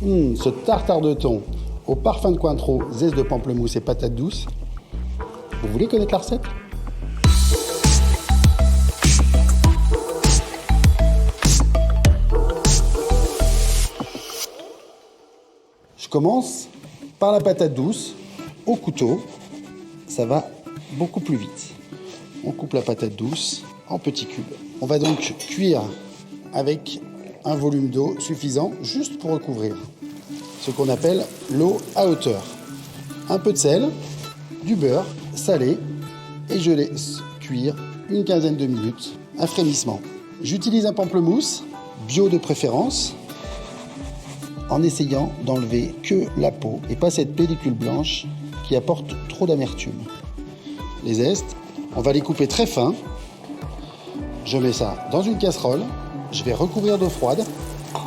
Ce tartare de thon au parfum de Cointreau, zeste de pamplemousse et patates douces. Vous voulez connaître la recette? Je commence par la patate douce au couteau. Ça va beaucoup plus vite. On coupe la patate douce en petits cubes. On va donc cuire avec un volume d'eau suffisant juste pour recouvrir. Ce qu'on appelle l'eau à hauteur. Un peu de sel, du beurre salé et je laisse cuire une quinzaine de minutes à frémissement. J'utilise un pamplemousse, bio de préférence, en essayant d'enlever que la peau et pas cette pellicule blanche qui apporte trop d'amertume. Les zestes, on va les couper très fins. Je mets ça dans une casserole, je vais recouvrir d'eau froide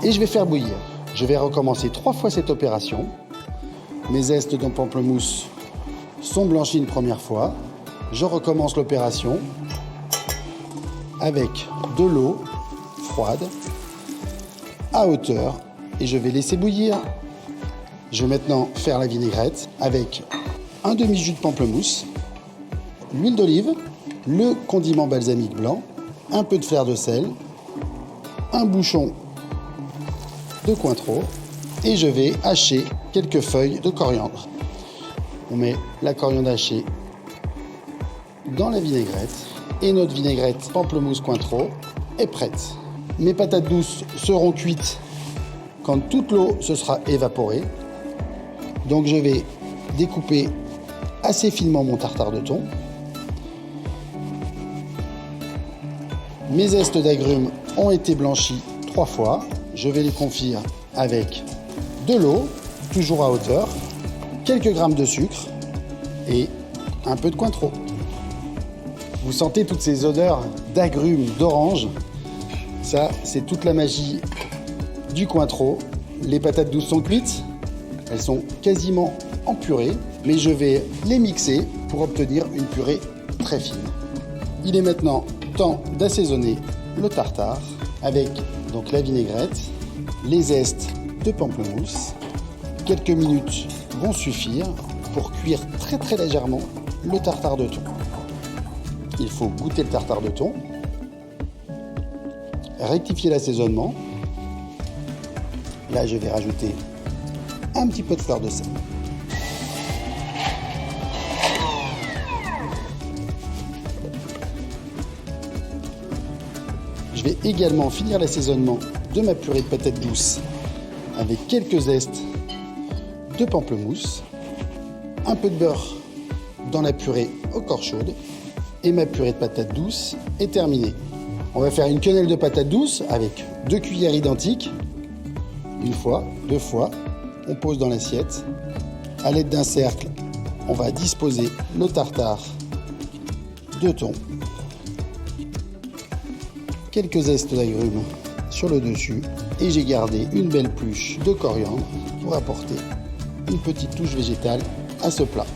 et je vais faire bouillir. Je vais recommencer 3 fois cette opération. Mes zestes de pamplemousse sont blanchis une première fois. Je recommence l'opération avec de l'eau froide à hauteur et je vais laisser bouillir. Je vais maintenant faire la vinaigrette avec un demi-jus de pamplemousse, l'huile d'olive, le condiment balsamique blanc, un peu de fleur de sel, un bouchon de Cointreau et je vais hacher quelques feuilles de coriandre. On met la coriandre hachée dans la vinaigrette et notre vinaigrette pamplemousse Cointreau est prête. Mes patates douces seront cuites quand toute l'eau se sera évaporée. Donc je vais découper assez finement mon tartare de thon. Mes zestes d'agrumes ont été blanchis 3 fois. Je vais les confire avec de l'eau, toujours à hauteur, quelques grammes de sucre et un peu de Cointreau. Vous sentez toutes ces odeurs d'agrumes, d'orange. Ça, c'est toute la magie du Cointreau. Les patates douces sont cuites. Elles sont quasiment en purée, mais je vais les mixer pour obtenir une purée très fine. Il est maintenant temps d'assaisonner le tartare avec donc la vinaigrette, les zestes de pamplemousse. Quelques minutes vont suffire pour cuire très très légèrement le tartare de thon. Il faut goûter le tartare de thon, rectifier l'assaisonnement. Là, je vais rajouter un petit peu de fleur de sel. Je vais également finir l'assaisonnement de ma purée de patates douces avec quelques zestes de pamplemousse, un peu de beurre dans la purée encore chaude et ma purée de patates douces est terminée. On va faire une quenelle de patates douces avec 2 cuillères identiques. Une fois, 2 fois, on pose dans l'assiette. À l'aide d'un cercle, on va disposer le tartare de thon. Quelques zestes d'agrumes sur le dessus et j'ai gardé une belle pluche de coriandre pour apporter une petite touche végétale à ce plat.